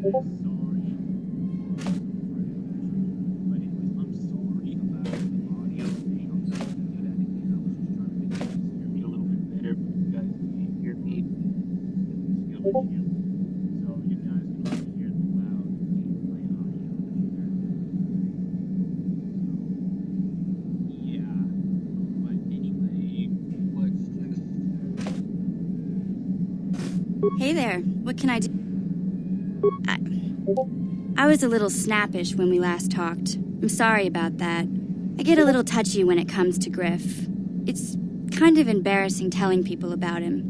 Hey there, what can I do? I was a little snappish when we last talked. I'm sorry about that. I get a little touchy when it comes to Griff. It's kind of embarrassing telling people about him.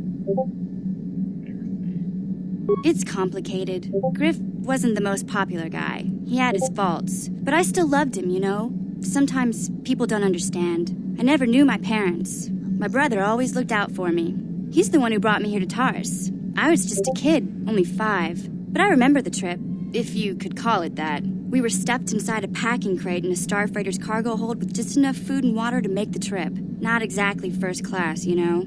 It's complicated. Griff wasn't the most popular guy. He had his faults. But I still loved him, you know? Sometimes people don't understand. I never knew my parents. My brother always looked out for me. He's the one who brought me here to Taurus. I was just a kid, only 5. But I remember the trip, if you could call it that. We were stuffed inside a packing crate in a starfreighter's cargo hold with just enough food and water to make the trip. Not exactly first class, you know?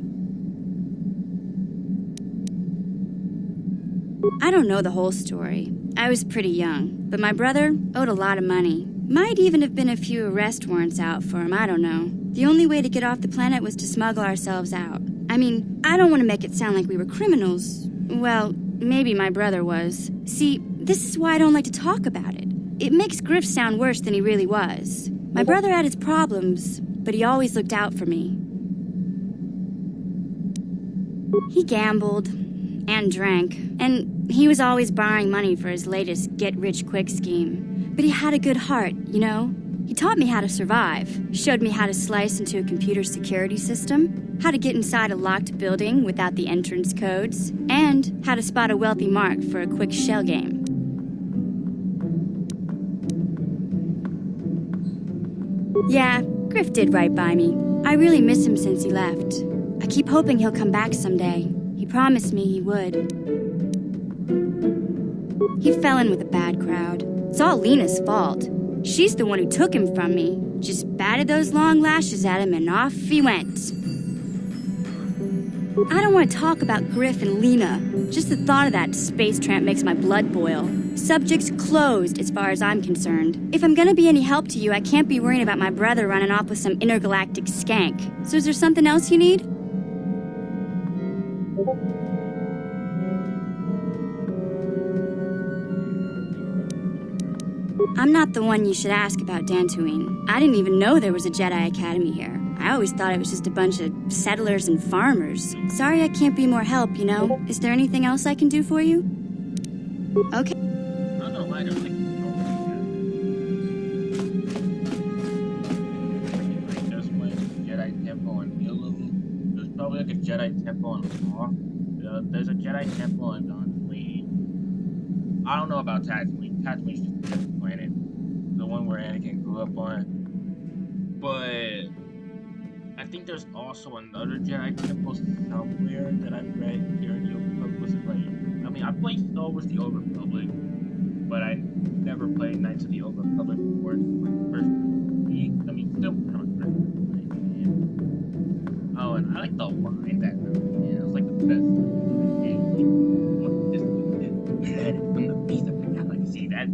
I don't know the whole story. I was pretty young, but my brother owed a lot of money. Might even have been a few arrest warrants out for him, I don't know. The only way to get off the planet was to smuggle ourselves out. I mean, I don't want to make it sound like we were criminals. Well, maybe my brother was. See, this is why I don't like to talk about it. It makes Griff sound worse than he really was. My brother had his problems, but he always looked out for me. He gambled and drank, and he was always borrowing money for his latest get-rich-quick scheme. But he had a good heart, you know? He taught me how to survive, showed me how to slice into a computer security system, how to get inside a locked building without the entrance codes, and how to spot a wealthy mark for a quick shell game. Yeah, Griff did right by me. I really miss him since he left. I keep hoping he'll come back someday. He promised me he would. He fell in with a bad crowd. It's all Lena's fault. She's the one who took him from me. Just batted those long lashes at him and off he went. I don't want to talk about Griff and Lena. Just the thought of that space tramp makes my blood boil. Subject's closed as far as I'm concerned. If I'm gonna be any help to you, I can't be worrying about my brother running off with some intergalactic skank. So is there something else you need? I'm not the one you should ask about Dantooine. I didn't even know there was a Jedi Academy here. I always thought it was just a bunch of settlers and farmers. Sorry I can't be more help, you know? Is there anything else I can do for you? Okay. I don't know why I don't like just went Jedi Temple in Milu. There's probably like a Jedi Temple in Hawk. There's a Jedi Temple in Tatooine. I don't know about Tatooine. Tatooine's just a different planet. The one where Anakin grew up on. But I think there's also another Jedi Temple somewhere that I've read here in the Old Republic. Was it like, I mean, I played Star Wars The Old Republic, but I never played Knights of the Old Republic before. It's my first week. I mean, still kind of my first week. Oh, and I like the line that it was like the best. Like, from the beast of the galaxy. That.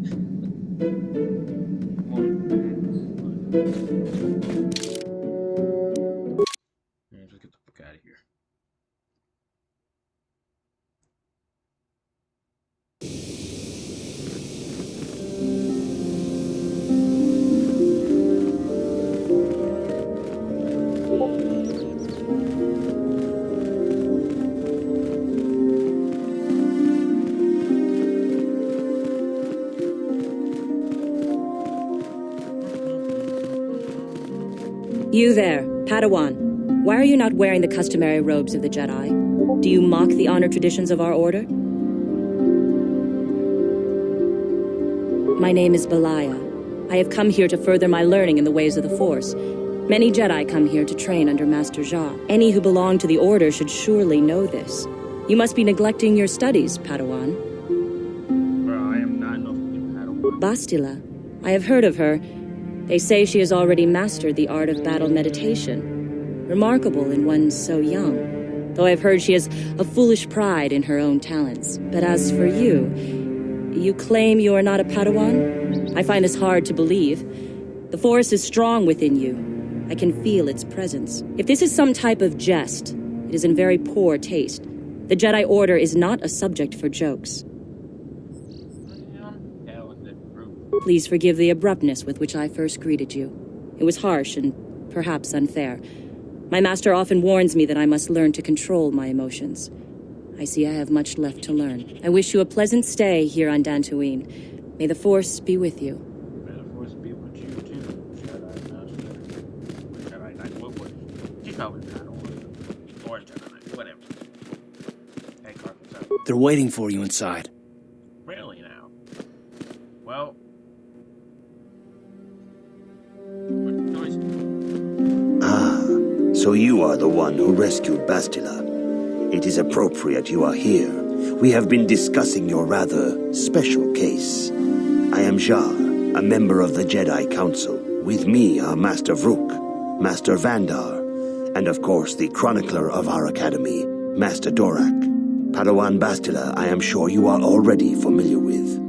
Let's get the fuck out of here. You there, Padawan. Why are you not wearing the customary robes of the Jedi? Do you mock the honor traditions of our order? My name is Belaya. I have come here to further my learning in the ways of the Force. Many Jedi come here to train under Master Jha. Any who belong to the Order should surely know this. You must be neglecting your studies, Padawan. Bro, I am not no fucking Padawan. Bastila. I have heard of her. They say she has already mastered the art of battle meditation. Remarkable in one so young. Though I've heard she has a foolish pride in her own talents. But as for you, You claim you are not a Padawan? I find this hard to believe. The Force is strong within you. I can feel its presence. If this is some type of jest, it is in very poor taste. The Jedi Order is not a subject for jokes. Hell with the group. Please forgive the abruptness with which I first greeted you. It was harsh and perhaps unfair. My master often warns me that I must learn to control my emotions. I see I have much left to learn. I wish you a pleasant stay here on Dantooine. May the Force be with you. May the Force be with you too, Jedi Master. Jedi Knight, what? You know what that or Jedi Knight, whatever. Hey, Clark, what's up? They're waiting for you inside. Really now? Well... What noise? So you are the one who rescued Bastila. It is appropriate you are here. We have been discussing your rather special case. I am Jar, a member of the Jedi Council. With me are Master Vrook, Master Vandar, and of course the chronicler of our academy, Master Dorak. Padawan Bastila, I am sure you are already familiar with.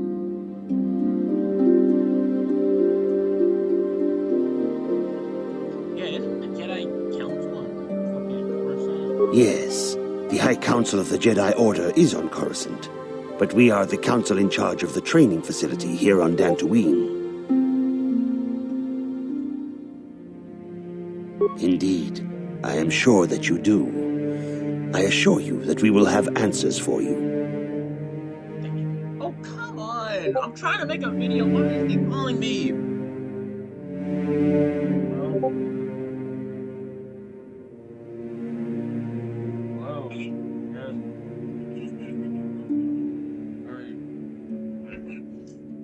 Yes, the High Council of the Jedi Order is on Coruscant, but we are the council in charge of the training facility here on Dantooine. Indeed, I am sure that you do. I assure you that we will have answers for you. Oh, come on! I'm trying to make a video. Why is he calling me?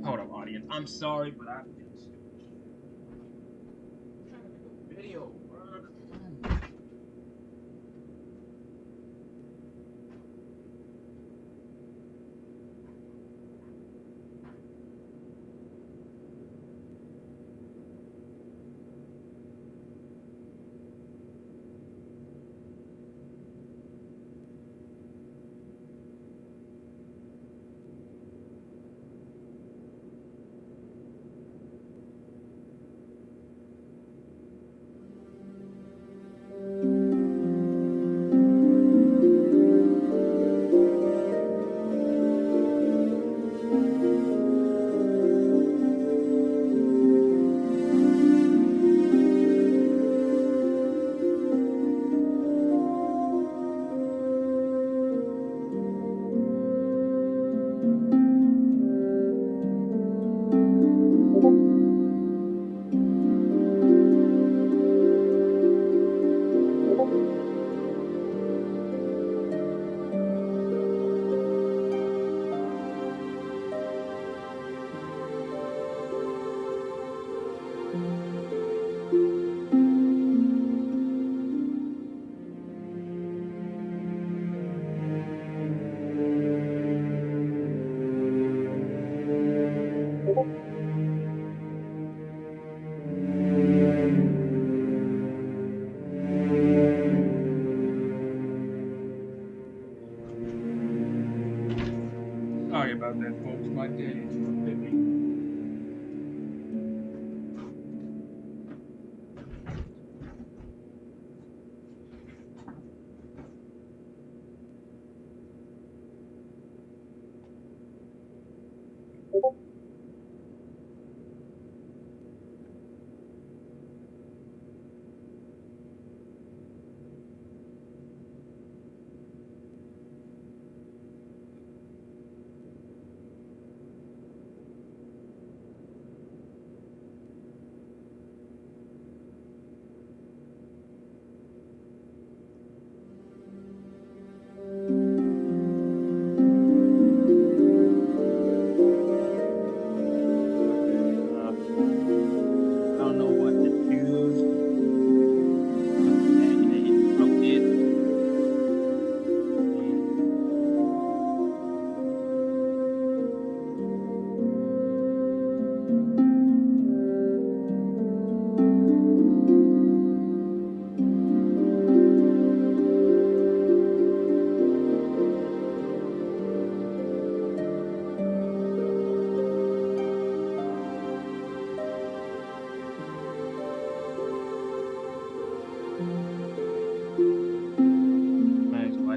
Hold up, audience. I'm sorry, but I just... I'm trying to make a video, bro. Come on. Sorry about that, folks. My day is busy.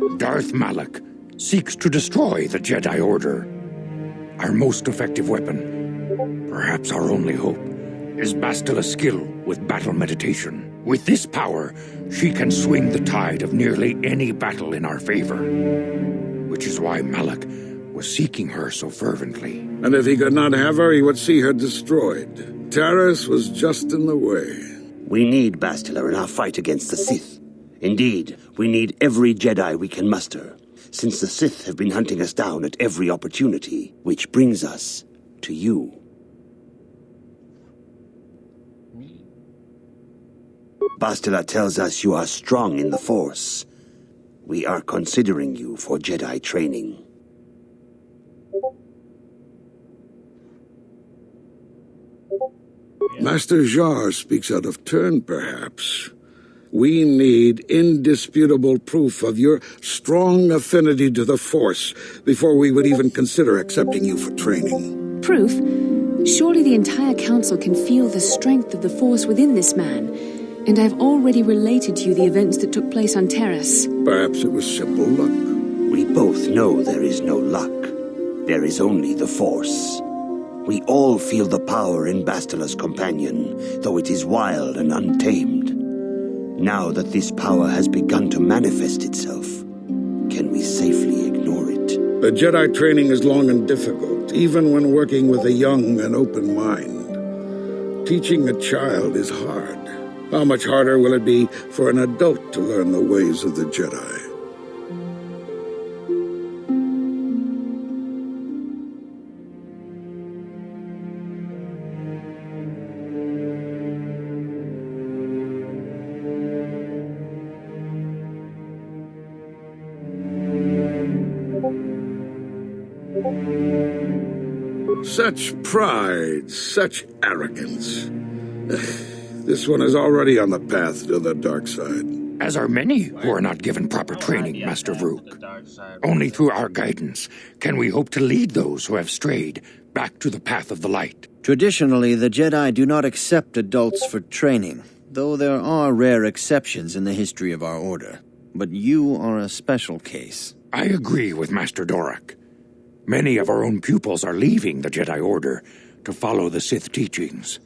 What? Darth Malak seeks to destroy the Jedi Order. Our most effective weapon, perhaps our only hope, is Bastila's skill with battle meditation. With this power, she can swing the tide of nearly any battle in our favor. Which is why Malak was seeking her so fervently. And if he could not have her, he would see her destroyed. Taris was just in the way. We need Bastila in our fight against the Sith. Indeed, we need every Jedi we can muster, since the Sith have been hunting us down at every opportunity, which brings us to you. Bastila tells us you are strong in the Force. We are considering you for Jedi training. Master Jar speaks out of turn, perhaps. We need indisputable proof of your strong affinity to the Force before we would even consider accepting you for training. Proof? Surely the entire Council can feel the strength of the Force within this man, and I've already related to you the events that took place on Taris. Perhaps it was simple luck. We both know there is no luck. There is only the Force. We all feel the power in Bastila's companion, though it is wild and untamed. Now that this power has begun to manifest itself, can we safely ignore it? The Jedi training is long and difficult, even when working with a young and open mind. Teaching a child is hard. How much harder will it be for an adult to learn the ways of the Jedi? Such pride, such arrogance. This one is already on the path to the dark side. As are many who are not given proper training, Master Rook. Only through our guidance can we hope to lead those who have strayed back to the path of the light. Traditionally, the Jedi do not accept adults for training, though there are rare exceptions in the history of our order. But you are a special case. I agree with Master Dorak. Many of our own pupils are leaving the Jedi Order to follow the Sith teachings.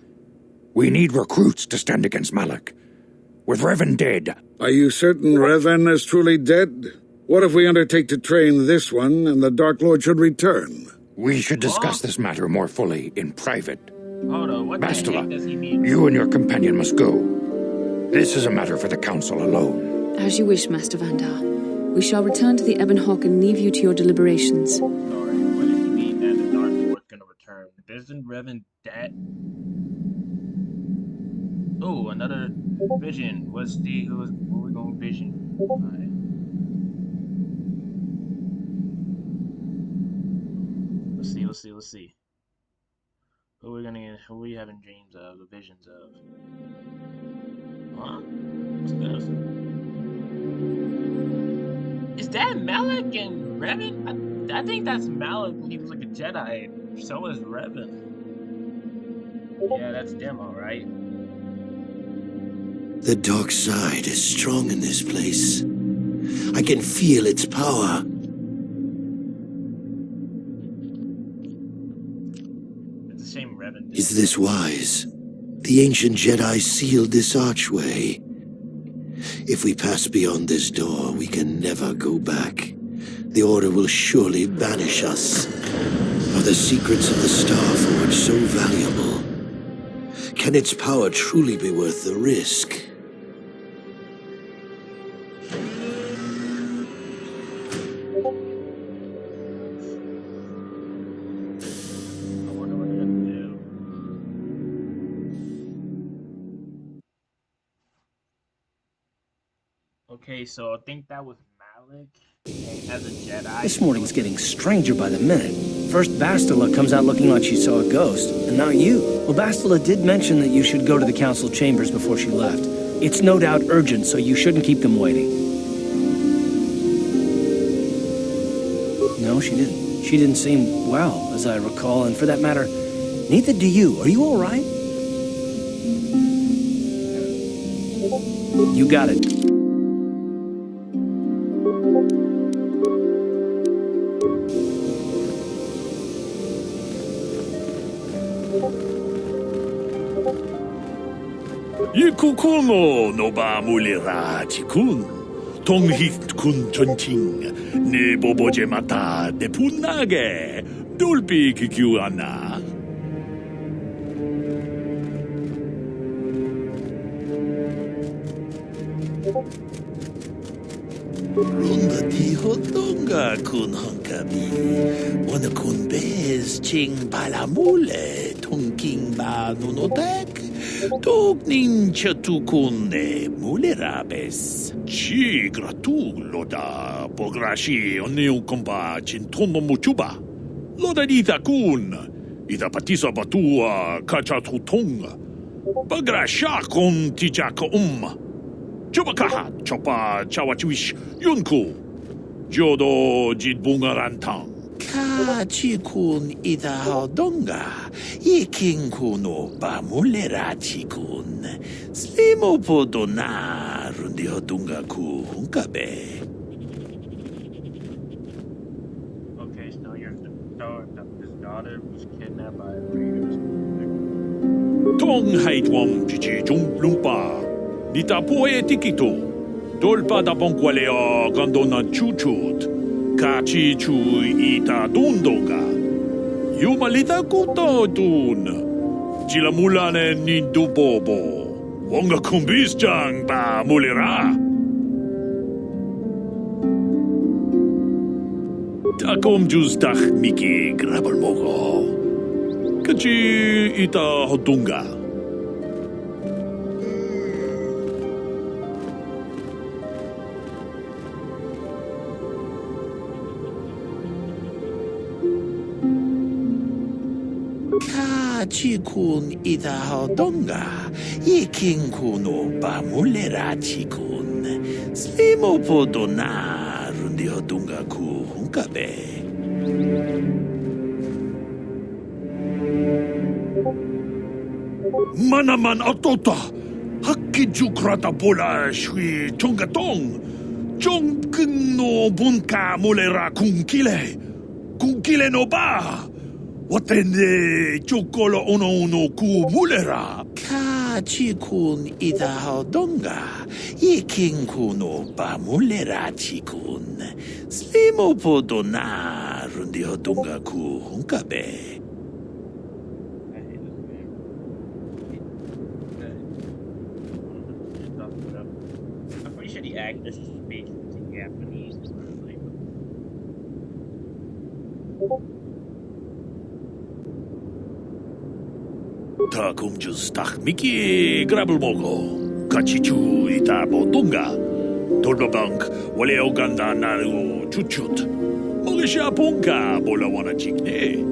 We need recruits to stand against Malak. With Revan dead... Are you certain Revan is truly dead? What if we undertake to train this one and the Dark Lord should return? We should discuss this matter more fully in private. Hold on, what the heck Bastila, does he mean? you and your companion must go. This is a matter for the Council alone. As you wish, Master Vandar. We shall return to the Ebon Hawk and leave you to your deliberations. Sorry, what does he mean that the Dark Lord's gonna return? Isn't Revan dead? Oh, another vision. Let's see where we're going vision. Alright. Let's see. Who are we having dreams of, the visions of? Huh? What's this? Is that Malak and Revan? I think that's Malak when he was like a Jedi, and so is Revan. Yeah, that's them, alright. The dark side is strong in this place. I can feel its power. It's a shame Revan did. Is this wise? The ancient Jedi sealed this archway. If we pass beyond this door, we can never go back. The Order will surely banish us. Are the secrets of the Star Forge so valuable? Can its power truly be worth the risk? Okay, so I think that was Malak as a Jedi. This morning's getting stranger by the minute. First Bastila comes out looking like she saw a ghost, and now you. Well, Bastila did mention that you should go to the council chambers before she left. It's no doubt urgent, so you shouldn't keep them waiting. No, she didn't. She didn't seem well, as I recall, and for that matter, neither do you. Are you all right? You got it. Yikukuno no ba mulira chikun. Tonghit kun chonting. Ne boboje mata de punage. Dulpi kikiwana. Runda di hotonga kun honkabi. Wana kun bez ching balamule. Tonking ba nunotek. Tognin chatukune mulerabes. Chi gratu loda pograshi oniu komba chintono muchuba. Loda dita kun. Ida patisa batua kachatutonga. Bagrasha kon tijaka Chubakaha chopa chawachuish yunku. Jodo jidbungarantang. Kachikun ida hodonga. Ikinkuno ba mulera chikun. Slimo podona rundi hodunga ku hunkabe. Okay, so you're his daughter was kidnapped by raiders. Tong haitwam chichi lumpa. Dita poe tikito. Dolpa da bonqualeo gandona chuchut. Kachi chu ita dundonga. Yumalita kuto dun. Chilamulane ni dubobo. Wonga kumbis jang ba mulira. Takom justach miki grabalmogo. Kachi ita hodunga. Chikun ida hodonga. Ikinkuno ba mulera chikun. Slimo podona rundi hodunga ku hunkabe. Manaman atota. Hakijukrata bola shui chongatong. Chongkun no bunka mulera kunkile. Kunkile no ba. Watende chokolo ono ku mulera. Kachikun ida hodonga. Ikinkuno ba mulera chikun. Slimo podona rundi hodonga ku hunkabe. I'm pretty sure the actress speaks Japanese. Takum justach miki grabalmogo. Kachichu ita bodunga. Tolbabank wale oganda naru chuchut. Mogisha punka bola wana chikne.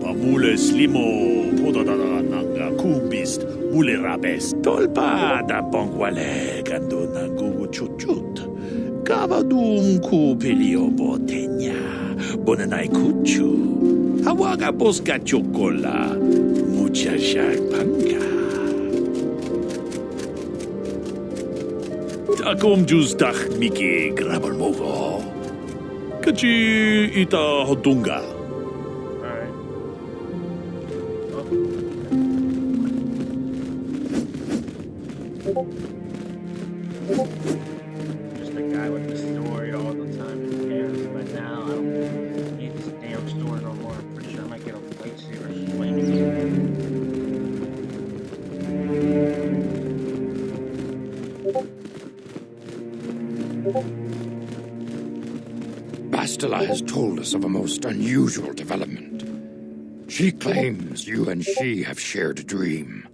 Pamule slimo podadada nanga kumbist mule rabes. Tolpa da bank wale gando nangu chuchut. Kavadum ku pelio botenya. Bonanai kuchu. Hawaga boska chocola. Muchachak panka. Takom justach miki grabalmogo. Kachi ita hodunga. Alright. Just the guy with the story all the time in Paris, but now I don't need this damn story no more. I'm pretty sure I might get a lightsaber explaining it. Bastila has told us of a most unusual development. She claims you and she have shared a dream.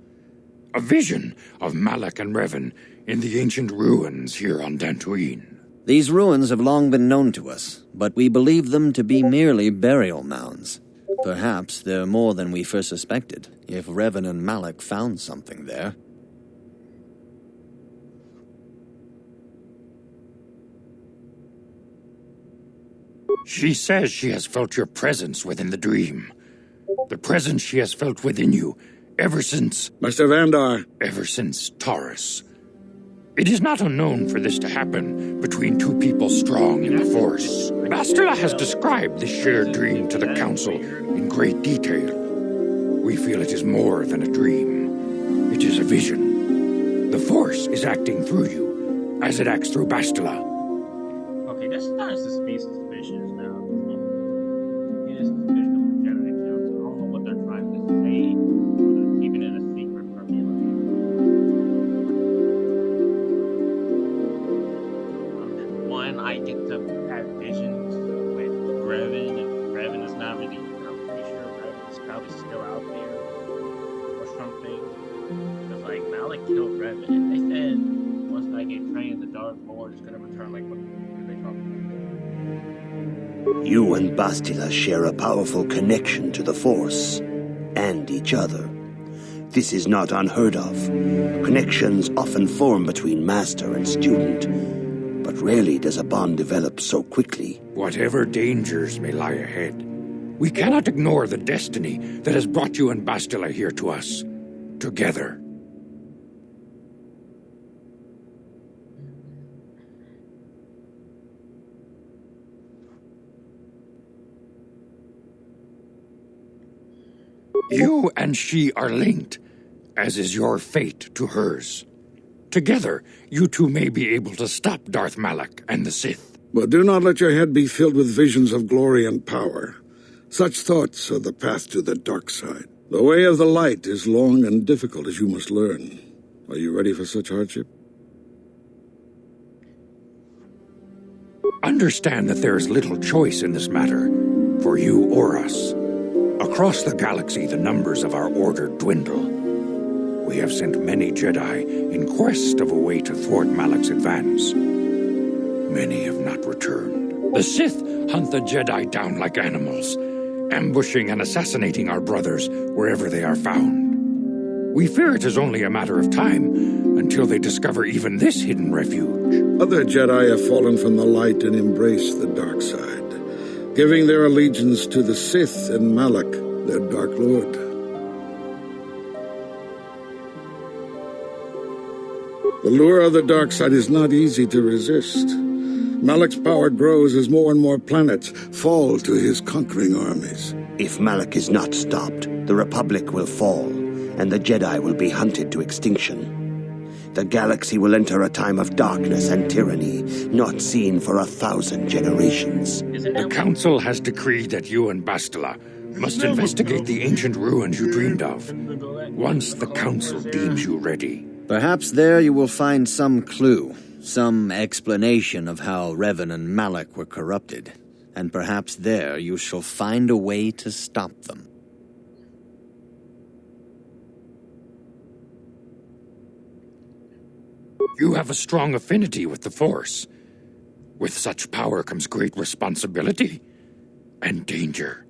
A vision of Malak and Revan in the ancient ruins here on Dantooine. These ruins have long been known to us, but we believe them to be merely burial mounds. Perhaps they're more than we first suspected, if Revan and Malak found something there. She says she has felt your presence within the dream. The presence she has felt within you ever since... Master Vandar. Ever since Taurus. It is not unknown for this to happen between two people strong in the Force. Bastila has described this shared dream to the Council in great detail. We feel it is more than a dream. It is a vision. The Force is acting through you, as it acts through Bastila. Okay, this starts to be suspicious now. It is suspicious of the Jedi Council. I don't know what they're trying to say. Or they're keeping it a secret from me. One, I get to have visions with Revan, and Revan is not really. I'm pretty sure Revan is probably still out there or something. Because like Malak killed Revan, and they said once I get trained, the Dark Lord is gonna return. Like what are they talking about? You and Bastila share a powerful connection to the Force and each other. This is not unheard of. Connections often form between master and student, but rarely does a bond develop so quickly. Whatever dangers may lie ahead, we cannot ignore the destiny that has brought you and Bastila here to us, together. You and she are linked, as is your fate to hers. Together, you two may be able to stop Darth Malak and the Sith. But do not let your head be filled with visions of glory and power. Such thoughts are the path to the dark side. The way of the light is long and difficult, as you must learn. Are you ready for such hardship? Understand that there is little choice in this matter, for you or us. Across the galaxy, the numbers of our order dwindle. We have sent many Jedi in quest of a way to thwart Malak's advance. Many have not returned. The Sith hunt the Jedi down like animals, ambushing and assassinating our brothers wherever they are found. We fear it is only a matter of time until they discover even this hidden refuge. Other Jedi have fallen from the light and embraced the dark side, giving their allegiance to the Sith and Malak, their Dark Lord. The lure of the dark side is not easy to resist. Malak's power grows as more and more planets fall to his conquering armies. If Malak is not stopped, the Republic will fall, and the Jedi will be hunted to extinction. The galaxy will enter a time of darkness and tyranny, not seen for 1,000 generations. The Council has decreed that you and Bastila must investigate the ancient ruins you dreamed of, once the Council deems you ready. Perhaps there you will find some clue, some explanation of how Revan and Malak were corrupted, and perhaps there you shall find a way to stop them. You have a strong affinity with the Force. With such power comes great responsibility and danger.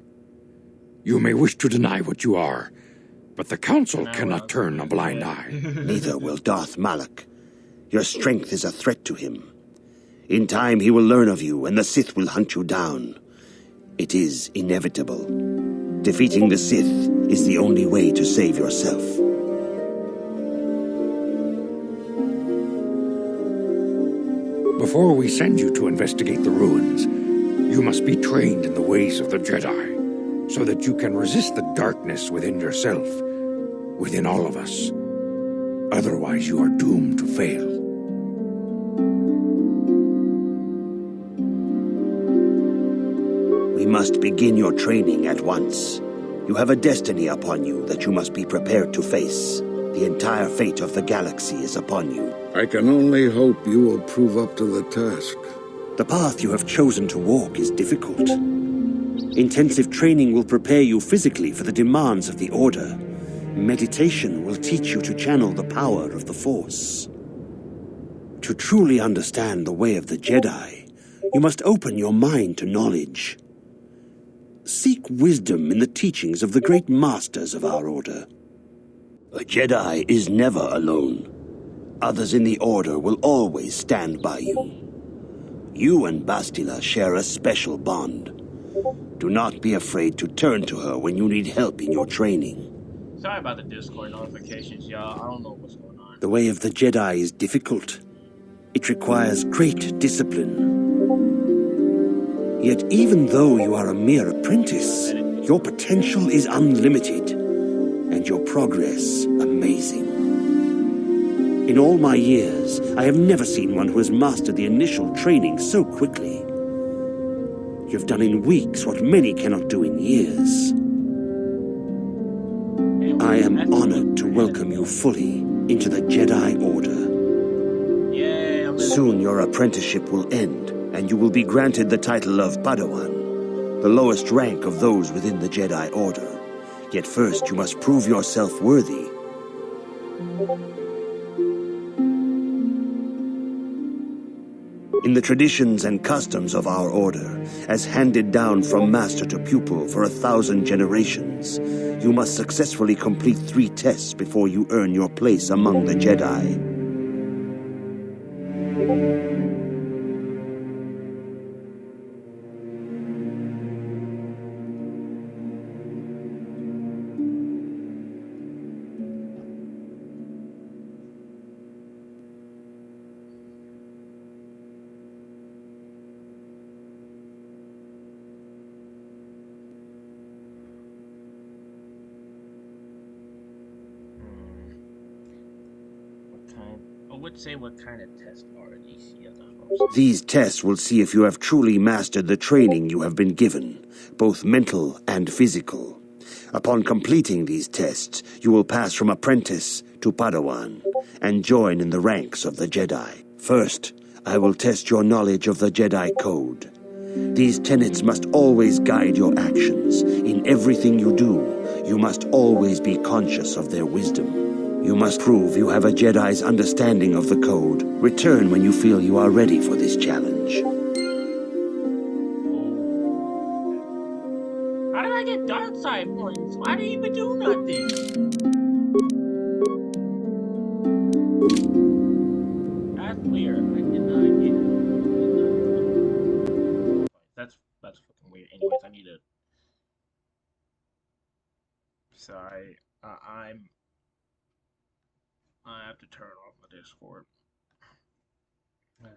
You may wish to deny what you are, but the Council cannot turn a blind eye. Neither will Darth Malak. Your strength is a threat to him. In time he will learn of you, and the Sith will hunt you down. It is inevitable. Defeating the Sith is the only way to save yourself. Before we send you to investigate the ruins, you must be trained in the ways of the Jedi, so that you can resist the darkness within yourself, within all of us. Otherwise, you are doomed to fail. We must begin your training at once. You have a destiny upon you that you must be prepared to face. The entire fate of the galaxy is upon you. I can only hope you will prove up to the task. The path you have chosen to walk is difficult. Intensive training will prepare you physically for the demands of the Order. Meditation will teach you to channel the power of the Force. To truly understand the way of the Jedi, you must open your mind to knowledge. Seek wisdom in the teachings of the great masters of our Order. A Jedi is never alone. Others in the Order will always stand by you. You and Bastila share a special bond. Do not be afraid to turn to her when you need help in your training. Sorry about the Discord notifications, y'all. I don't know what's going on. The way of the Jedi is difficult, It requires great discipline. Yet even though you are a mere apprentice, your potential is unlimited, and your progress amazing. In all my years, I have never seen one who has mastered the initial training so quickly. You've done in weeks what many cannot do in years. I am honored to welcome you fully into the Jedi Order. Soon your apprenticeship will end, and you will be granted the title of Padawan, the lowest rank of those within the Jedi Order. Yet first you must prove yourself worthy. In the traditions and customs of our order, as handed down from master to pupil for 1,000 generations, you must successfully complete 3 tests before you earn your place among the Jedi. Say what kind of tests are these? These tests will see if you have truly mastered the training you have been given, both mental and physical. Upon completing these tests, you will pass from apprentice to Padawan and join in the ranks of the Jedi. First, I will test your knowledge of the Jedi Code. These tenets must always guide your actions. In everything you do, you must always be conscious of their wisdom. You must prove you have a Jedi's understanding of the code. Return when you feel you are ready for this challenge. How did I get dark side points? Why did I even do nothing? That's weird. I did not get. That's fucking weird. Anyways, I need to. Sorry, I have to turn off my Discord. What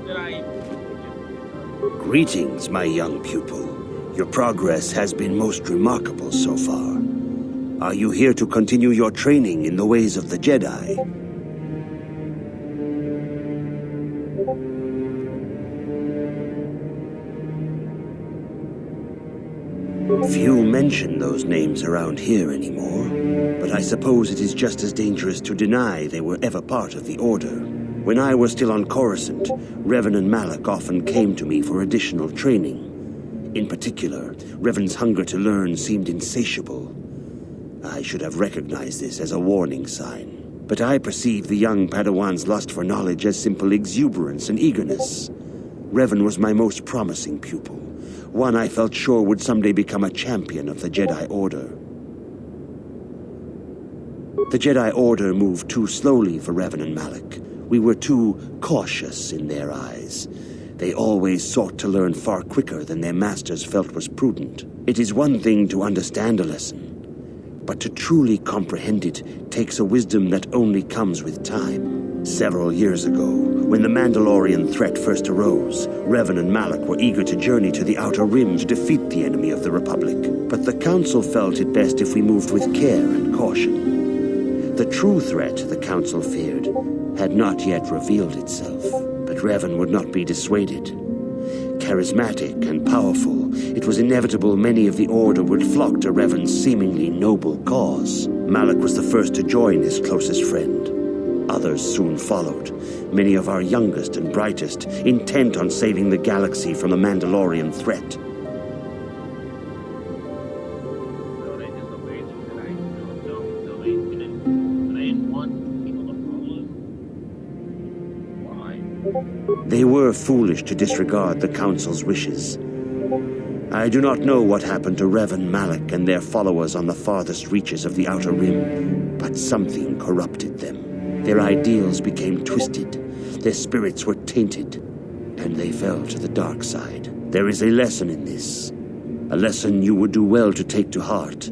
did I... Greetings, my young pupil. Your progress has been most remarkable so far. Are you here to continue your training in the ways of the Jedi? Few mention those names around here anymore, but I suppose it is just as dangerous to deny they were ever part of the Order. When I was still on Coruscant, Revan and Malak often came to me for additional training. In particular, Revan's hunger to learn seemed insatiable. I should have recognized this as a warning sign, but I perceived the young Padawan's lust for knowledge as simple exuberance and eagerness. Revan was my most promising pupil, one I felt sure would someday become a champion of the Jedi Order. The Jedi Order moved too slowly for Revan and Malak. We were too cautious in their eyes. They always sought to learn far quicker than their masters felt was prudent. It is one thing to understand a lesson, but to truly comprehend it takes a wisdom that only comes with time. Several years ago, when the Mandalorian threat first arose, Revan and Malak were eager to journey to the Outer Rim to defeat the enemy of the Republic. But the Council felt it best if we moved with care and caution. The true threat, the Council feared, had not yet revealed itself. But Revan would not be dissuaded. Charismatic and powerful, it was inevitable many of the Order would flock to Revan's seemingly noble cause. Malak was the first to join his closest friend. Others soon followed, many of our youngest and brightest, intent on saving the galaxy from the Mandalorian threat. They were foolish to disregard the Council's wishes. I do not know what happened to Revan, Malak, and their followers on the farthest reaches of the Outer Rim, but something corrupted them. Their ideals became twisted. Their spirits were tainted. and they fell to the dark side. There is a lesson in this. A lesson you would do well to take to heart.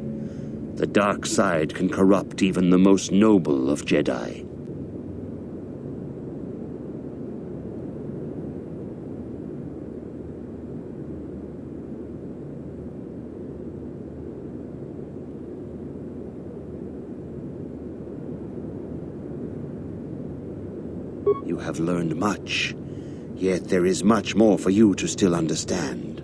The dark side can corrupt even the most noble of Jedi. You have learned much, yet there is much more for you to still understand.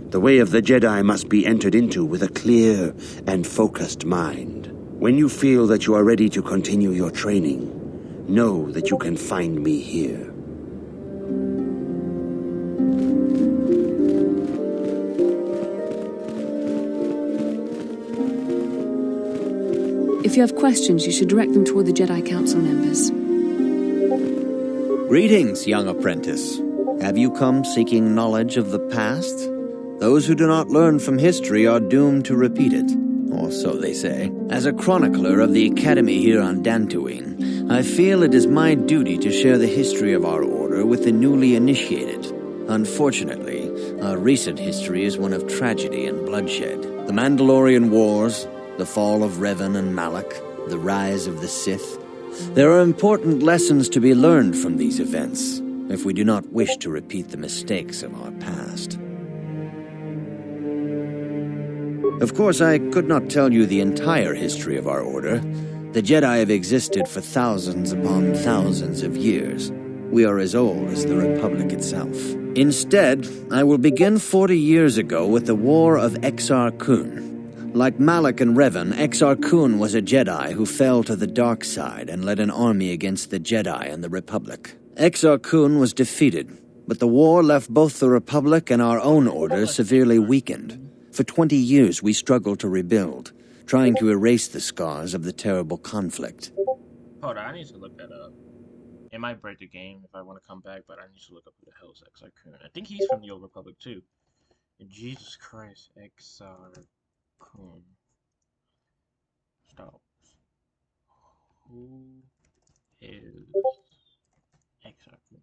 The way of the Jedi must be entered into with a clear and focused mind. When you feel that you are ready to continue your training, know that you can find me here. If you have questions, you should direct them toward the Jedi Council members. Greetings, young apprentice. Have you come seeking knowledge of the past? Those who do not learn from history are doomed to repeat it, or so they say. As a chronicler of the Academy here on Dantooine, I feel it is my duty to share the history of our order with the newly initiated. Unfortunately, our recent history is one of tragedy and bloodshed. The Mandalorian Wars, the fall of Revan and Malak, the rise of the Sith. There are important lessons to be learned from these events, if we do not wish to repeat the mistakes of our past. Of course, I could not tell you the entire history of our order. The Jedi have existed for thousands upon thousands of years. We are as old as the Republic itself. Instead, I will begin 40 years ago with the War of Exar Kun. Like Malak and Revan, Exar Kun was a Jedi who fell to the dark side and led an army against the Jedi and the Republic. Exar Kun was defeated, but the war left both the Republic and our own order severely weakened. For 20 years we struggled to rebuild, trying to erase the scars of the terrible conflict. Hold on, I need to look that up. It might break the game if I want to come back, but I need to look up who the hell is Exar Kun. I think he's from the Old Republic too. Jesus Christ, Exar Kun. Stop. Who is Exar Kun?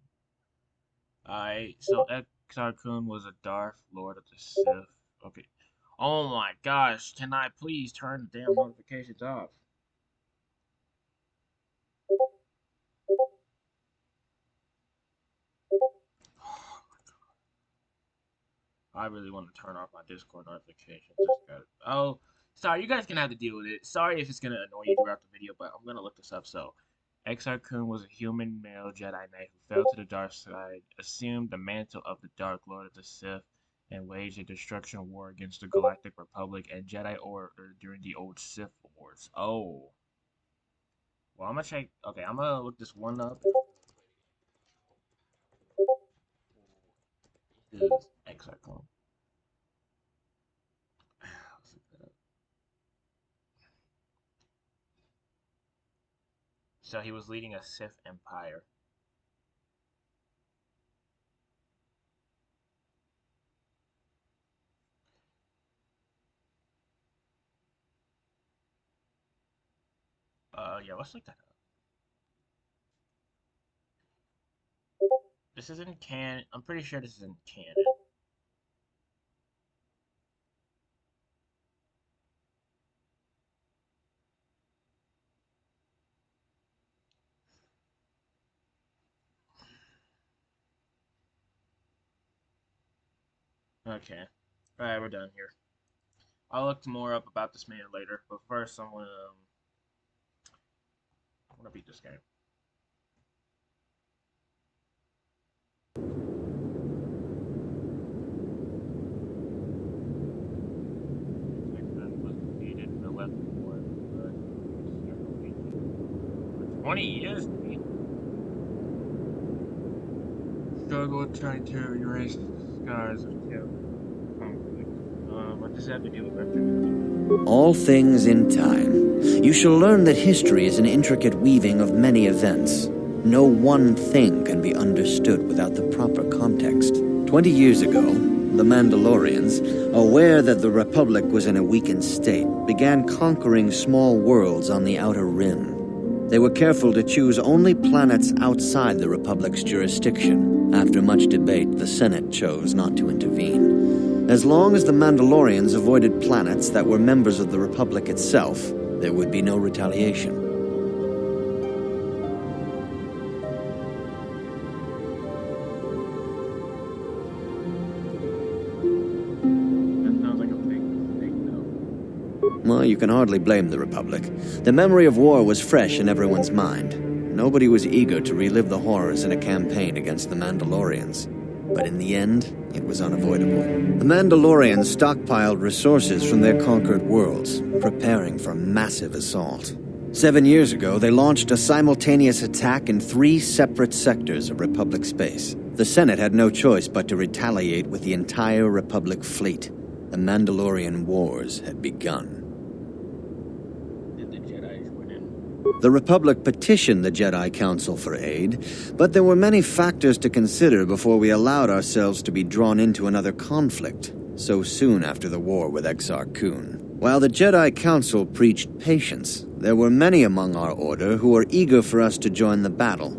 Alright, so Exar Kun was a Darth Lord of the Sith. Okay. Oh my gosh, can I please turn the damn notifications off? I really want to turn off my Discord notifications. Oh, sorry, you guys can have to deal with it. Sorry if it's going to annoy you throughout the video, but I'm going to look this up. So, Exar Kun was a human male Jedi Knight who fell to the dark side, assumed the mantle of the Dark Lord of the Sith, and waged a destruction war against the Galactic Republic and Jedi Order during the old Sith Wars. Oh. Well, I'm going to check. Okay, I'm going to look this one up. This is Exar Kun. So he was leading a Sith empire. Yeah, let's look that up. This isn't canon. I'm pretty sure this isn't canon. Okay. Alright, we're done here. I'll look more up about this man later, but first I'm gonna beat this game. Was defeated in the Weapon War for 20 years. Struggled trying to erase the scars of conflict. What does that have to do with Weapon? All things in time. You shall learn that history is an intricate weaving of many events. No one thing can be understood without the proper context. 20 years ago, the Mandalorians, aware that the Republic was in a weakened state, began conquering small worlds on the Outer Rim. They were careful to choose only planets outside the Republic's jurisdiction. After much debate, the Senate chose not to intervene. As long as the Mandalorians avoided planets that were members of the Republic itself, there would be no retaliation. Well, you can hardly blame the Republic. The memory of war was fresh in everyone's mind. Nobody was eager to relive the horrors in a campaign against the Mandalorians. But in the end, it was unavoidable. The Mandalorians stockpiled resources from their conquered worlds, preparing for a massive assault. 7 years ago, they launched a simultaneous attack in 3 separate sectors of Republic space. The Senate had no choice but to retaliate with the entire Republic fleet. The Mandalorian Wars had begun. The Republic petitioned the Jedi Council for aid, but there were many factors to consider before we allowed ourselves to be drawn into another conflict, so soon after the war with Exar Kun. While the Jedi Council preached patience, there were many among our order who were eager for us to join the battle.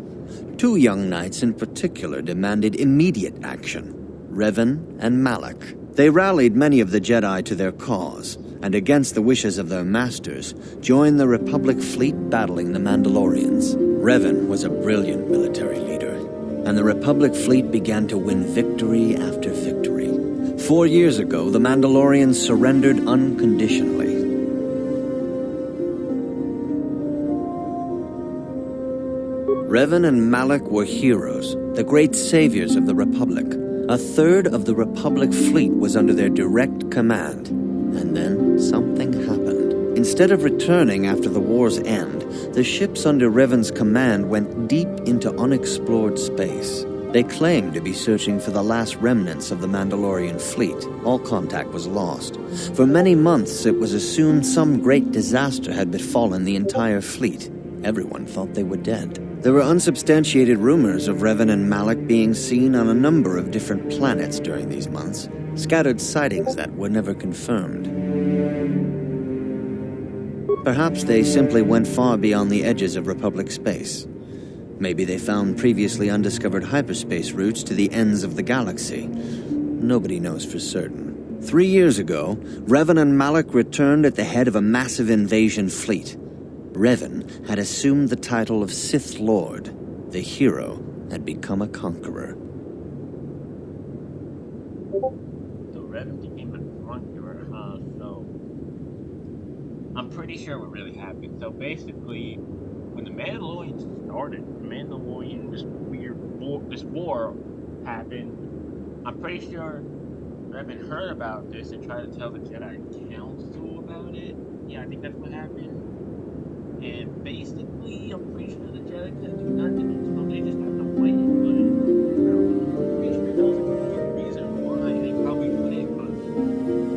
2 young knights in particular demanded immediate action, Revan and Malak. They rallied many of the Jedi to their cause, and against the wishes of their masters, joined the Republic fleet battling the Mandalorians. Revan was a brilliant military leader, and the Republic fleet began to win victory after victory. 4 years ago, the Mandalorians surrendered unconditionally. Revan and Malak were heroes, the great saviors of the Republic. 1/3 of the Republic fleet was under their direct command. And then something happened. Instead of returning after the war's end, the ships under Revan's command went deep into unexplored space. They claimed to be searching for the last remnants of the Mandalorian fleet. All contact was lost. For many months, it was assumed some great disaster had befallen the entire fleet. Everyone thought they were dead. There were unsubstantiated rumors of Revan and Malak being seen on a number of different planets during these months. Scattered sightings that were never confirmed. Perhaps they simply went far beyond the edges of Republic space. Maybe they found previously undiscovered hyperspace routes to the ends of the galaxy. Nobody knows for certain. 3 years ago, Revan and Malak returned at the head of a massive invasion fleet. Revan had assumed the title of Sith Lord. The hero had become a conqueror. Revan became a conqueror, huh? So I'm pretty sure what really happened. So basically, when the Mandalorians started, this war happened. I'm pretty sure Revan heard about this and tried to tell the Jedi Council about it. Yeah, I think that's what happened. And basically, I'm pretty sure the Jedi couldn't do nothing, so they just have to wait. But I'm pretty sure that was a good reason why they probably couldn't. But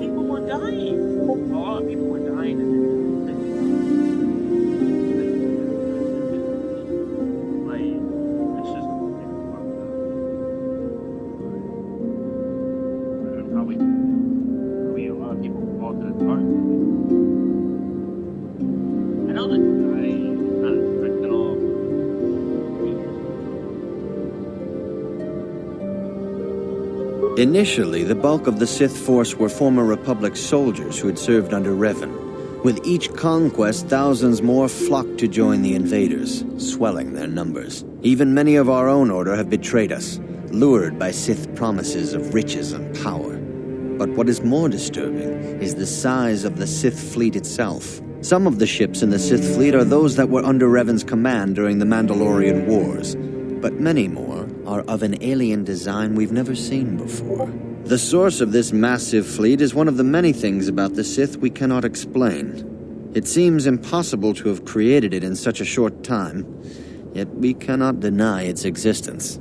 people were dying. A lot of people were dying, and it's just fucked up. Probably a lot of people fall to the dark. I know that Initially, the bulk of the Sith force were former Republic soldiers who had served under Revan. With each conquest, thousands more flocked to join the invaders, swelling their numbers. Even many of our own order have betrayed us, lured by Sith promises of riches and power. But what is more disturbing is the size of the Sith fleet itself. Some of the ships in the Sith fleet are those that were under Revan's command during the Mandalorian Wars, but many more are of an alien design we've never seen before. The source of this massive fleet is one of the many things about the Sith we cannot explain. It seems impossible to have created it in such a short time, yet we cannot deny its existence.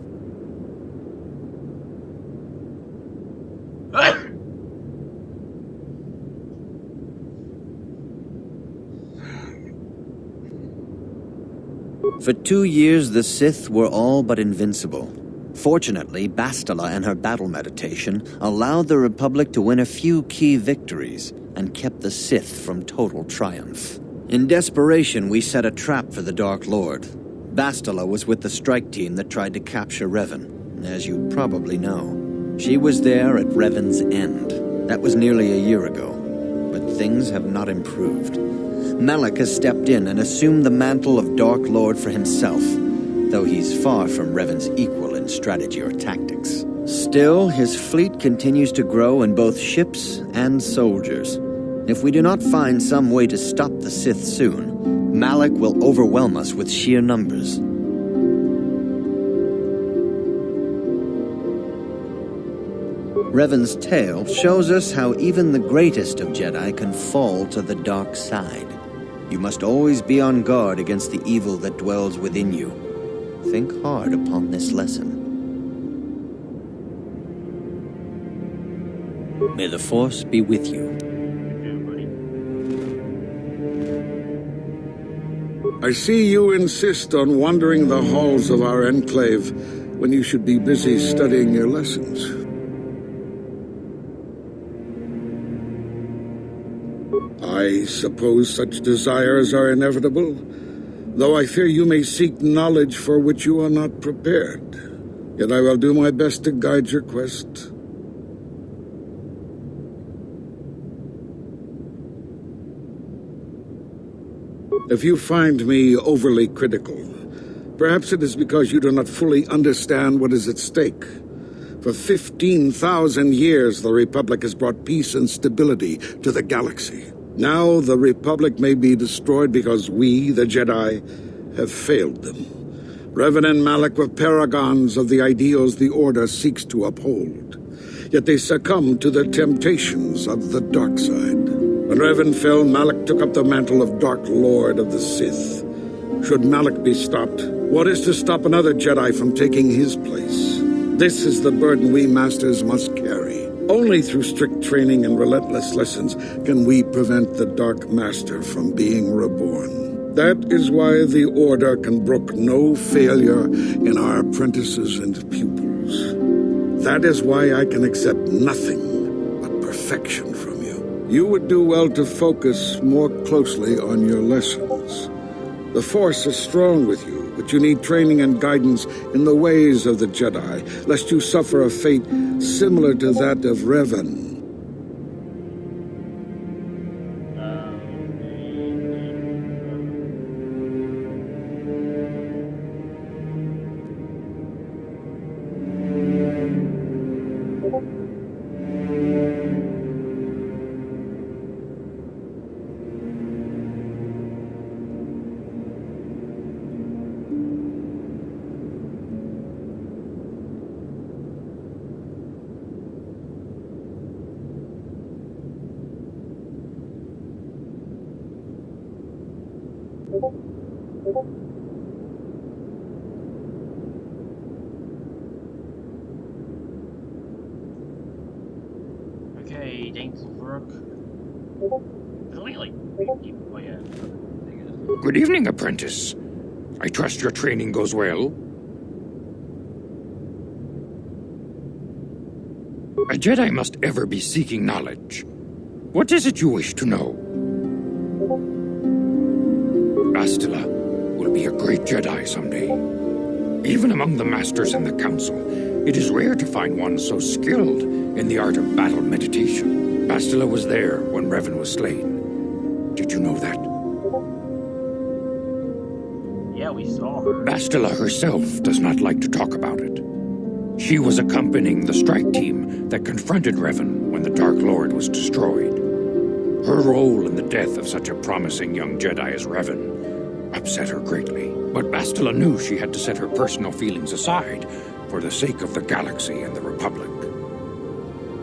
For 2 years, the Sith were all but invincible. Fortunately, Bastila and her battle meditation allowed the Republic to win a few key victories and kept the Sith from total triumph. In desperation, we set a trap for the Dark Lord. Bastila was with the strike team that tried to capture Revan. as you probably know. She was there at Revan's End. That was nearly a year ago, but things have not improved. Malak has stepped in and assumed the mantle of Dark Lord for himself, though he's far from Revan's equal in strategy or tactics. Still, his fleet continues to grow in both ships and soldiers. If we do not find some way to stop the Sith soon, Malak will overwhelm us with sheer numbers. Revan's tale shows us how even the greatest of Jedi can fall to the dark side. You must always be on guard against the evil that dwells within you. Think hard upon this lesson. May the Force be with you. I see you insist on wandering the halls of our enclave when you should be busy studying your lessons. I suppose such desires are inevitable, though I fear you may seek knowledge for which you are not prepared. Yet I will do my best to guide your quest. If you find me overly critical, perhaps it is because you do not fully understand what is at stake. For 15,000 years, the Republic has brought peace and stability to the galaxy. Now the Republic may be destroyed because we, the Jedi, have failed them. Revan and Malak were paragons of the ideals the Order seeks to uphold. Yet they succumbed to the temptations of the dark side. When Revan fell, Malak took up the mantle of Dark Lord of the Sith. Should Malak be stopped, what is to stop another Jedi from taking his place? This is the burden we Masters must carry. Only through strict training and relentless lessons can we prevent the Dark Master from being reborn. That is why the Order can brook no failure in our apprentices and pupils. That is why I can accept nothing but perfection from you. You would do well to focus more closely on your lessons. The Force is strong with you, but you need training and guidance in the ways of the Jedi, lest you suffer a fate similar to that of Revan. Okay, thanks, Brooke. Oh yeah. Good evening, apprentice. I trust your training goes well. A Jedi must ever be seeking knowledge. What is it you wish to know? Bastila will be a great Jedi someday. Even among the Masters and the Council, it is rare to find one so skilled in the art of battle meditation. Bastila was there when Revan was slain. Did you know that? Yeah, we saw her. Bastila herself does not like to talk about it. She was accompanying the strike team that confronted Revan when the Dark Lord was destroyed. Her role in the death of such a promising young Jedi as Revan upset her greatly. But Bastila knew she had to set her personal feelings aside for the sake of the galaxy and the Republic.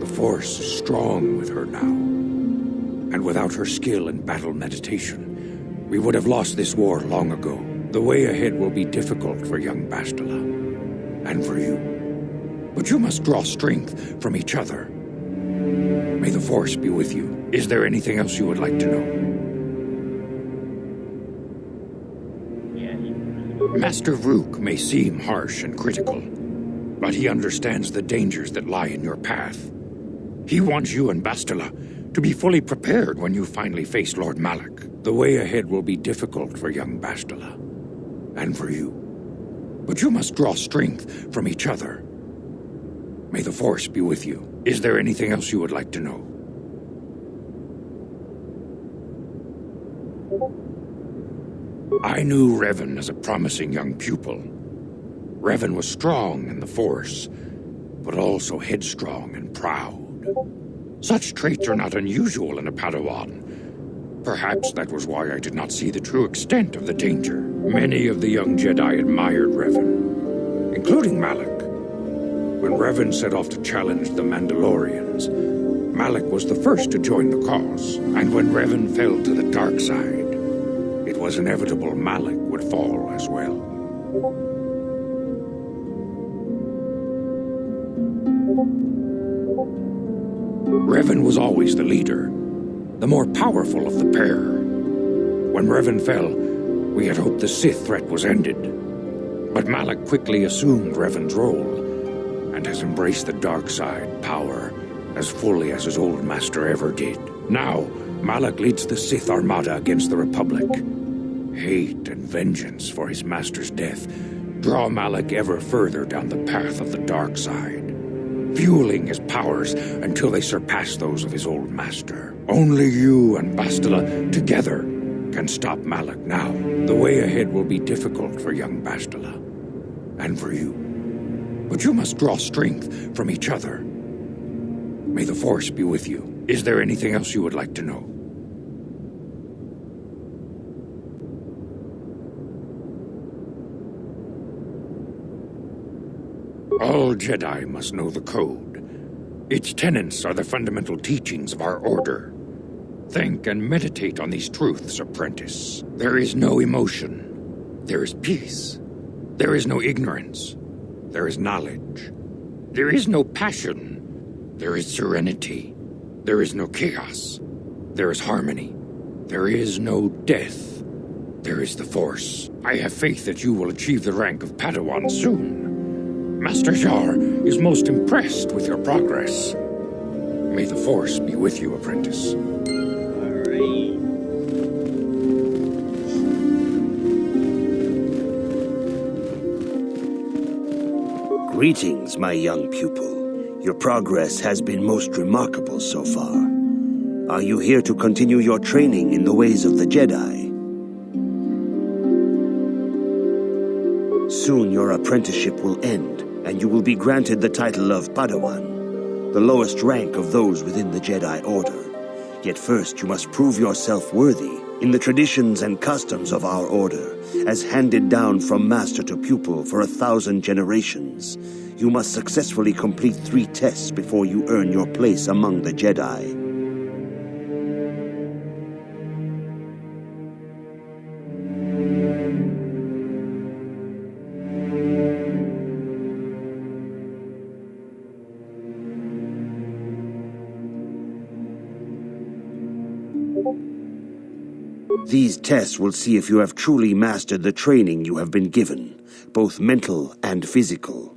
The Force is strong with her now. And without her skill in battle meditation, we would have lost this war long ago. The way ahead will be difficult for young Bastila. And for you. But you must draw strength from each other. May the Force be with you. Is there anything else you would like to know? Master Vrook may seem harsh and critical, but he understands the dangers that lie in your path. He wants you and Bastila to be fully prepared when you finally face Lord Malak. The way ahead will be difficult for young Bastila, and for you. But you must draw strength from each other. May the Force be with you. Is there anything else you would like to know? I knew Revan as a promising young pupil. Revan was strong in the Force, but also headstrong and proud. Such traits are not unusual in a Padawan. Perhaps that was why I did not see the true extent of the danger. Many of the young Jedi admired Revan, including Malak. When Revan set off to challenge the Mandalorians, Malak was the first to join the cause. And when Revan fell to the dark side, it was inevitable Malak would fall as well. Revan was always the leader, the more powerful of the pair. When Revan fell, we had hoped the Sith threat was ended. But Malak quickly assumed Revan's role, and has embraced the dark side power as fully as his old master ever did. Now, Malak leads the Sith Armada against the Republic. Hate and vengeance for his master's death draw Malak ever further down the path of the dark side, fueling his powers until they surpass those of his old master. Only you and Bastila together can stop Malak now. The way ahead will be difficult for young Bastila, and for you. But you must draw strength from each other. May the Force be with you. Is there anything else you would like to know? All Jedi must know the Code. Its tenets are the fundamental teachings of our order. Think and meditate on these truths, apprentice. There is no emotion. There is peace. There is no ignorance. There is knowledge. There is no passion. There is serenity. There is no chaos. There is harmony. There is no death. There is the Force. I have faith that you will achieve the rank of Padawan soon. Master Jar is most impressed with your progress. May the Force be with you, apprentice. Greetings, my young pupil. Your progress has been most remarkable so far. Are you here to continue your training in the ways of the Jedi? Soon your apprenticeship will end, and you will be granted the title of Padawan, the lowest rank of those within the Jedi Order. Yet first you must prove yourself worthy in the traditions and customs of our order, as handed down from master to pupil for 1,000 generations. You must successfully complete 3 tests before you earn your place among the Jedi. These tests will see if you have truly mastered the training you have been given, both mental and physical.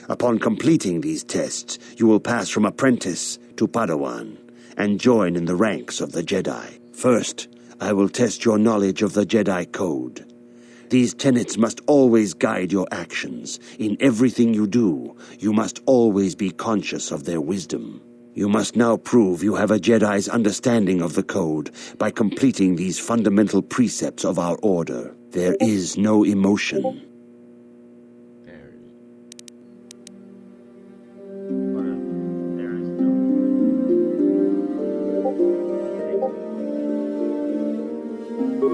Upon completing these tests, you will pass from apprentice to Padawan and join in the ranks of the Jedi. First, I will test your knowledge of the Jedi Code. These tenets must always guide your actions. In everything you do, you must always be conscious of their wisdom. You must now prove you have a Jedi's understanding of the Code by completing these fundamental precepts of our order. There is no emotion.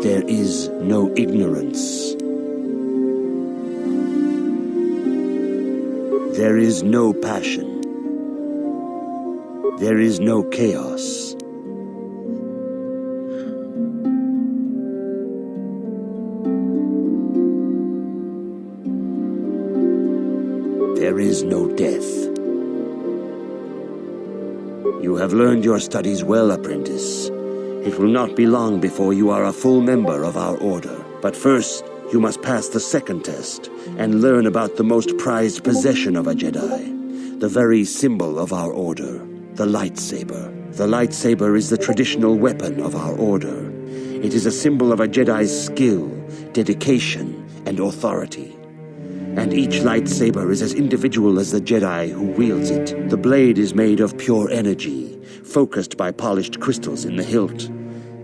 There is no ignorance. There is no passion. There is no chaos. There is no death. You have learned your studies well, apprentice. It will not be long before you are a full member of our order. But first, you must pass the second test and learn about the most prized possession of a Jedi, the very symbol of our order. The lightsaber. The lightsaber is the traditional weapon of our order. It is a symbol of a Jedi's skill, dedication, and authority. and each lightsaber is as individual as the Jedi who wields it. The blade is made of pure energy, focused by polished crystals in the hilt.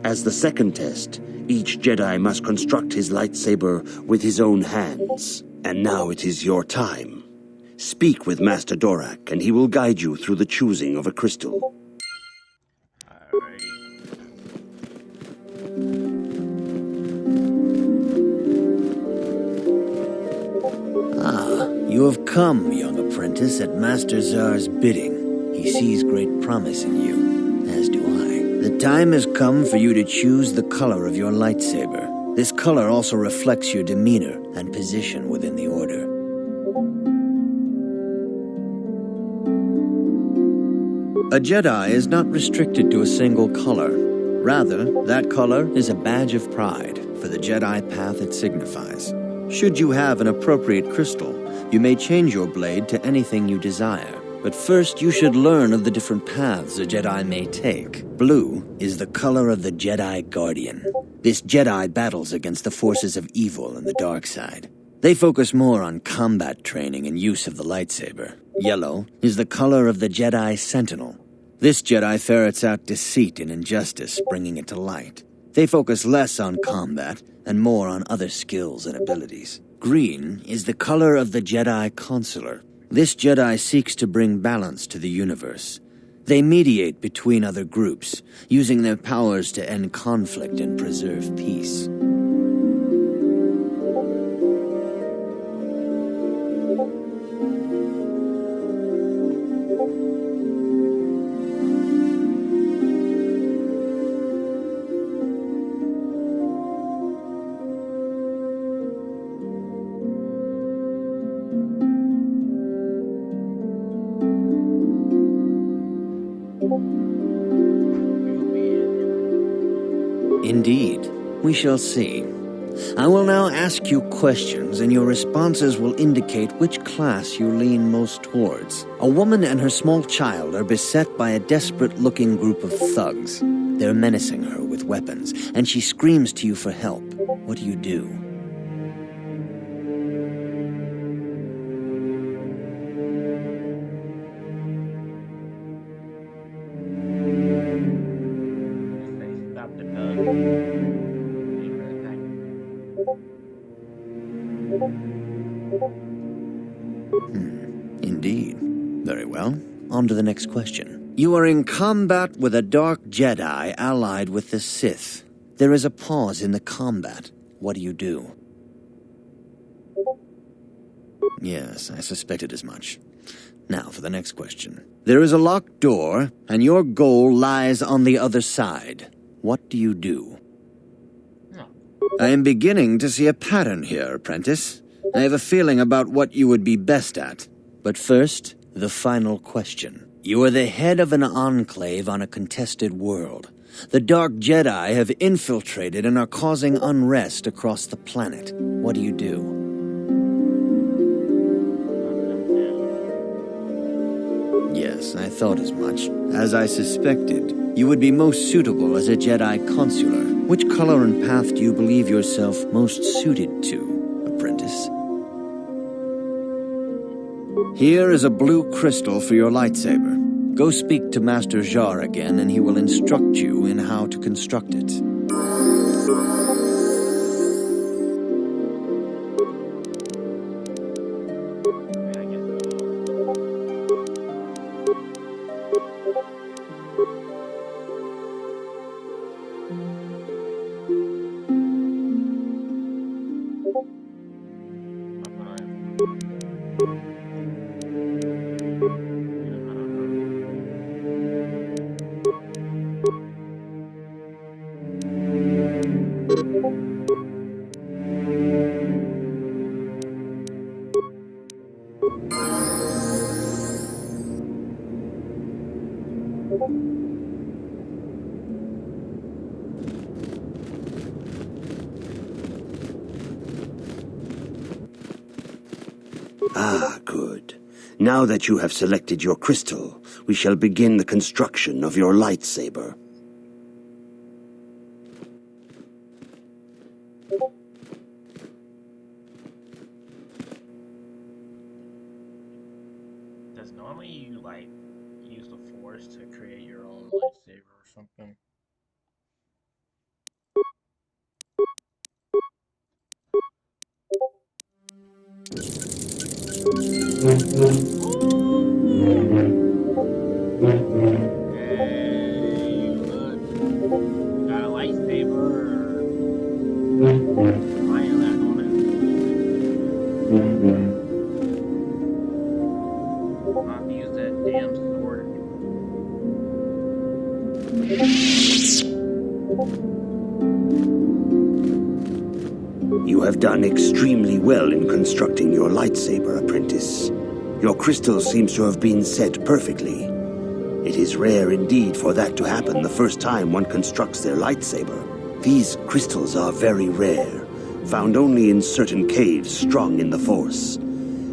As the second test, each Jedi must construct his lightsaber with his own hands. And now it is your time. Speak with Master Dorak, and he will guide you through the choosing of a crystal. You have come, young apprentice, at Master Zar's bidding. He sees great promise in you, as do I. The time has come for you to choose the color of your lightsaber. This color also reflects your demeanor and position within the Order. A Jedi is not restricted to a single color. Rather, that color is a badge of pride for the Jedi path it signifies. Should you have an appropriate crystal, you may change your blade to anything you desire. But first, you should learn of the different paths a Jedi may take. Blue is the color of the Jedi Guardian. This Jedi battles against the forces of evil and the dark side. They focus more on combat training and use of the lightsaber. Yellow is the color of the Jedi Sentinel. This Jedi ferrets out deceit and injustice, bringing it to light. They focus less on combat and more on other skills and abilities. Green is the color of the Jedi Consular. This Jedi seeks to bring balance to the universe. They mediate between other groups, using their powers to end conflict and preserve peace. Indeed. We shall see. I will now ask you questions, and your responses will indicate which class you lean most towards. A woman and her small child are beset by a desperate-looking group of thugs. They're menacing her with weapons, and she screams to you for help. What do? Stop the thug. Indeed. Very well. On to the next question. You are in combat with a dark Jedi allied with the Sith. There is a pause in the combat. What do? Yes, I suspected as much. Now for the next question. There is a locked door, and your goal lies on the other side. What do? I am beginning to see a pattern here, apprentice. I have a feeling about what you would be best at. But first, the final question. You are the head of an enclave on a contested world. The Dark Jedi have infiltrated and are causing unrest across the planet. What do? Yes, I thought as much. As I suspected, you would be most suitable as a Jedi Consular. Which color and path do you believe yourself most suited to, apprentice? Here is a blue crystal for your lightsaber. Go speak to Master Jar again, and he will instruct you in how to construct it. Ah, good. Now that you have selected your crystal, we shall begin the construction of your lightsaber. Normally you like use the Force to create your own lightsaber or something. Hey, look, we got a lightsaber. Finally, I don't have to use that damn sword. You have done extremely well in constructing your lightsaber, apprentice. Your crystal seems to have been set perfectly. It is rare indeed for that to happen the first time one constructs their lightsaber. These crystals are very rare, found only in certain caves strung in the Force.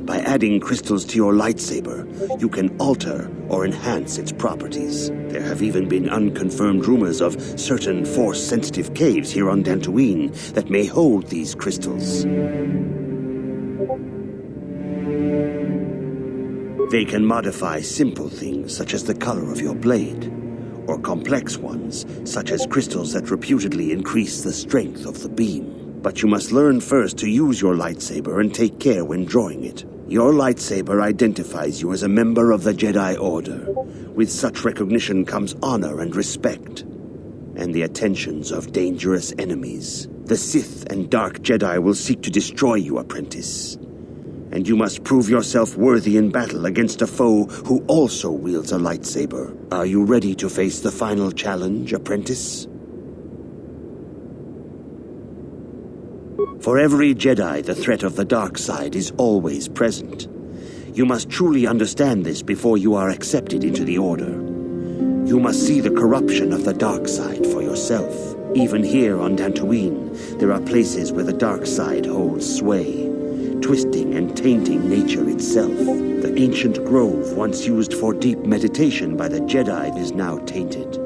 By adding crystals to your lightsaber, you can alter or enhance its properties. There have even been unconfirmed rumors of certain Force-sensitive caves here on Dantooine that may hold these crystals. They can modify simple things such as the color of your blade, or complex ones such as crystals that reputedly increase the strength of the beam. But you must learn first to use your lightsaber and take care when drawing it. Your lightsaber identifies you as a member of the Jedi Order. With such recognition comes honor and respect, and the attentions of dangerous enemies. The Sith and Dark Jedi will seek to destroy you, apprentice. And you must prove yourself worthy in battle against a foe who also wields a lightsaber. Are you ready to face the final challenge, apprentice? For every Jedi, the threat of the dark side is always present. You must truly understand this before you are accepted into the Order. You must see the corruption of the dark side for yourself. Even here on Dantooine, there are places where the dark side holds sway, twisting and tainting nature itself. The ancient grove, once used for deep meditation by the Jedi, is now tainted.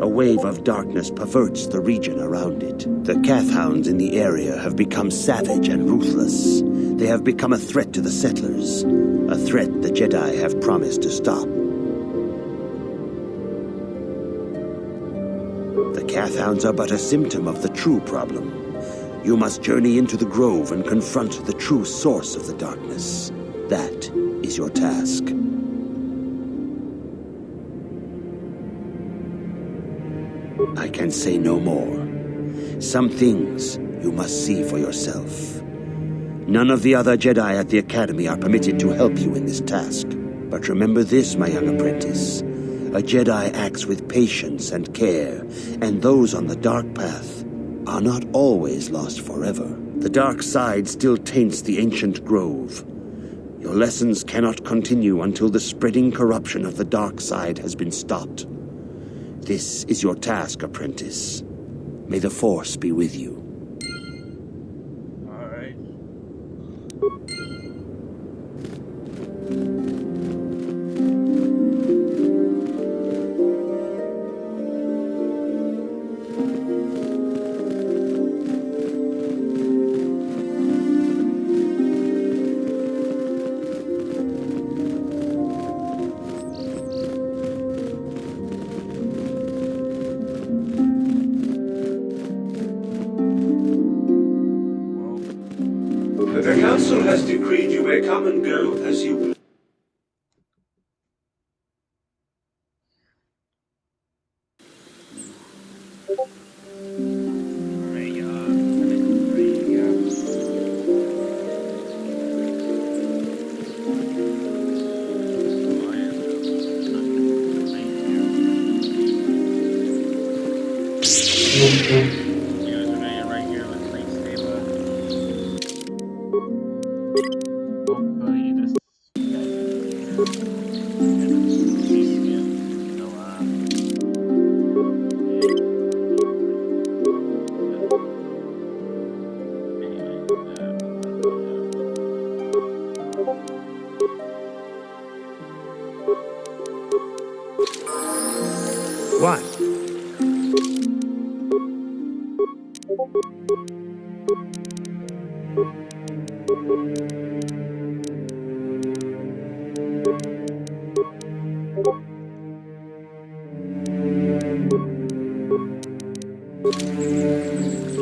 A wave of darkness perverts the region around it. The Kathhounds in the area have become savage and ruthless. They have become a threat to the settlers, a threat the Jedi have promised to stop. The Kathhounds are but a symptom of the true problem. You must journey into the grove and confront the true source of the darkness. That is your task. I can say no more. Some things you must see for yourself. None of the other Jedi at the Academy are permitted to help you in this task. But remember this, my young apprentice. A Jedi acts with patience and care, and those on the dark path are not always lost forever. The dark side still taints the ancient grove. Your lessons cannot continue until the spreading corruption of the dark side has been stopped. This is your task, apprentice. May the Force be with you. All right. The Council has decreed you may come and go as you will. What?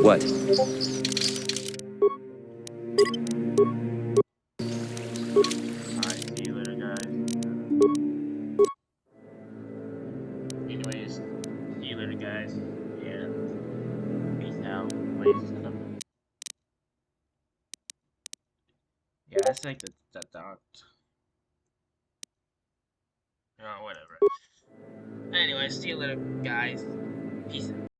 What? Alright, see you later, guys. Anyways, see you later, guys. And peace out. Wait, is this gonna... Yeah, that's like the dot. Oh, whatever. Anyways, see you later, guys. Peace out.